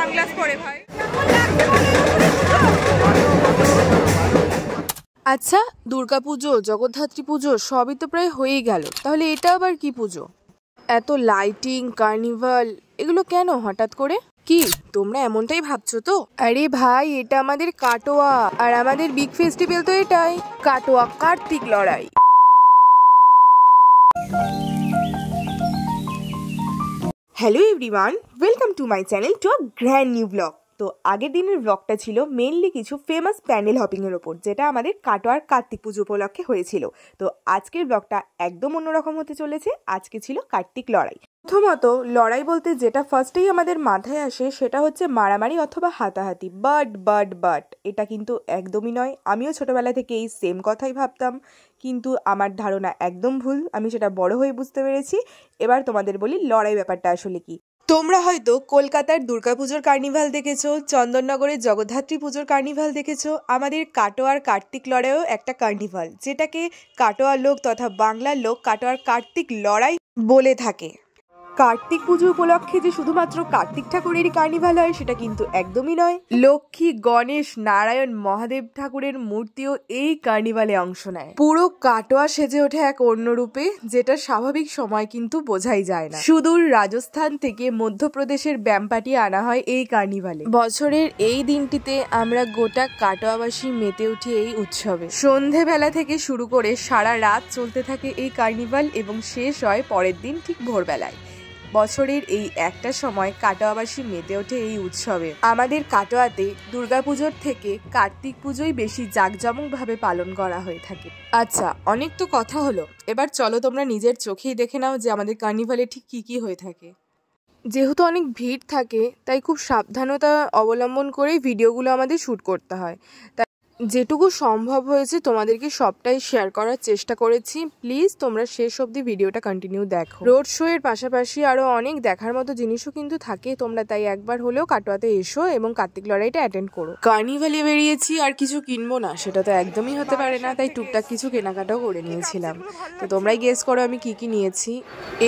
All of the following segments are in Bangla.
সানগ্লাস পরে ভাই। আচ্ছা, দুর্গাপুজো, জগদ্ধাত্রী পুজো সবই তো প্রায় হয়েই গেল, তাহলে এটা আবার কি পুজো? এত লাইটিং, কার্নিভাল, এগুলো কেন হঠাৎ করে? কি তোমরা এমনটাই ভাবছো তো? আরে ভাই, এটা আমাদের কাটোয়া, আর আমাদের বিগ ফেস্টিভ্যাল তো এটাই, কাটোয়া কার্তিক লড়াই। Hello everyone, welcome to my channel to a grand new blog. তো আগের দিনের ব্লগটা ছিল মেনলি কিছু ফেমাস প্যান্ডেল হপিংয়ের ওপর, যেটা আমাদের কাটোয়ার কার্তিক পুজো উপলক্ষে হয়েছিল। তো আজকের ব্লগটা একদম অন্যরকম হতে চলেছে। আজকে ছিল কার্তিক লড়াই। প্রথমত লড়াই বলতে যেটা ফার্স্টেই আমাদের মাথায় আসে সেটা হচ্ছে মারামারি অথবা হাতাহাতি। বাট এটা কিন্তু একদমই নয়। আমিও ছোটবেলা থেকে এই সেম কথাই ভাবতাম, কিন্তু আমার ধারণা একদম ভুল। আমি সেটা বড় হয়ে বুঝতে পেরেছি। এবার তোমাদের বলি লড়াই ব্যাপারটা আসলে কি। তোমরা হয়তো কলকাতার দুর্গাপুজোর কার্নিভাল দেখেছো, চন্দননগরের জগদ্ধাত্রী পুজোর কার্নিভাল দেখেছো, আমাদের কাটোয়ার কার্তিক লড়াইও একটা কার্নিভাল, যেটাকে কাটোয়ার লোক তথা বাংলার লোক কাটোয়ার কার্তিক লড়াই বলে থাকে। কার্তিক পুজো উপলক্ষে যে শুধুমাত্র কার্তিক ঠাকুরেরই কার্নিভাল হয় সেটা কিন্তু একদমই নয়। লক্ষ্মী, গণেশ, নারায়ণ, মহাদেব ঠাকুরের মূর্তিও এই কার্নিভালে অংশ নেয়। পুরো কাটোয়া সেজে ওঠে এক অন্য রূপে, যেটা স্বাভাবিক সময় কিন্তু বোঝাই যায় না। সুদূর রাজস্থান থেকে মধ্যপ্রদেশের ব্যাম্পাটি আনা হয় এই কার্নিভালে। বছরের এই দিনটিতে আমরা গোটা কাটোয়াবাসী মেতে উঠি এই উৎসবে। সন্ধেবেলা থেকে শুরু করে সারা রাত চলতে থাকে এই কার্নিভাল এবং শেষ হয় পরের দিন ঠিক ভোরবেলায়। বছরের এই একটা সময় কাটোয়াবাসী মেতে ওঠে এই উৎসবে। আমাদের কাটোয়াতে দুর্গাপুজোর থেকে কার্তিক পুজোই বেশি জাঁকজমকভাবে পালন করা হয়ে থাকে। আচ্ছা, অনেক তো কথা হলো, এবার চলো তোমরা নিজের চোখেই দেখে নাও যে আমাদের কার্নিভালে ঠিক কি কি হয়ে থাকে। যেহেতু অনেক ভিড় থাকে, তাই খুব সাবধানতা অবলম্বন করেই ভিডিওগুলো আমাদের শ্যুট করতে হয়। তাই যেটুকু সম্ভব হয়েছে তোমাদেরকে সবটাই শেয়ার করার চেষ্টা করেছি। প্লিজ তোমরা শেষ অবধি ভিডিওটা কন্টিনিউ দেখো। রোড শো এর পাশাপাশি আরো অনেক দেখার মতো জিনিসও কিন্তু থাকে। তোমরা তাই একবার হলেও কাটোয়াতে এসো এবং কার্তিক লড়াইটা অ্যাটেন্ড করো। কার্নিভালে বেরিয়েছি আর কিছু কিনবো না সেটা তো একদমই হতে পারে না, তাই টুকটাক কিছু কেনাকাটাও করে নিয়েছিলাম। তো তোমরাই গেস করো আমি কি কি নিয়েছি।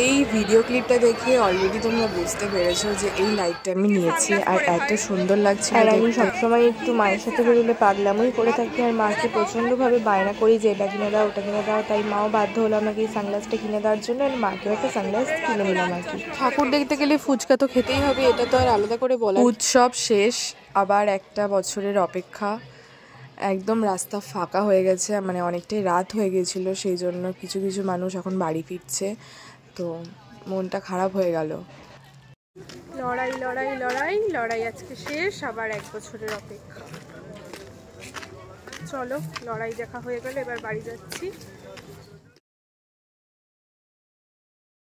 এই ভিডিও ক্লিপটা দেখে অলরেডি তোমরা বুঝতে পেরেছো যে এই লাইটটা আমি নিয়েছি, আর এত সুন্দর লাগছে। আর আমি সবসময় একটু মায়ের সাথে বেরোলে পাগলামই করে থাকি, আর মাকে প্রচণ্ডভাবে বায়না করি যে এটা কিনে দাও ওটা কিনে দাও। তাই মাও বাধ্য হলো আমাকে এই সানগ্লাসটা কিনে দেওয়ার জন্য, আর মাকেও একটা সানগ্লাস কিনে দিলাম আর কি। ঠাকুর দেখতে গেলে ফুচকা তো খেতেই হবে, এটা তো আর আলাদা করে বলা। উৎসব শেষ, আবার একটা বছরের অপেক্ষা। একদম রাস্তা ফাঁকা হয়ে গেছে, মানে অনেকটাই রাত হয়ে গেছিলো, সেই জন্য কিছু কিছু মানুষ এখন বাড়ি ফিরছে। তো মনটা খারাপ হয়ে গেল। লড়াই লড়াই লড়াই লড়াই আজকে শেষ, আবার এক বছরের অপেক্ষা। চলো লড়াই দেখা হয়ে গেলে এবার বাড়ি যাচ্ছি।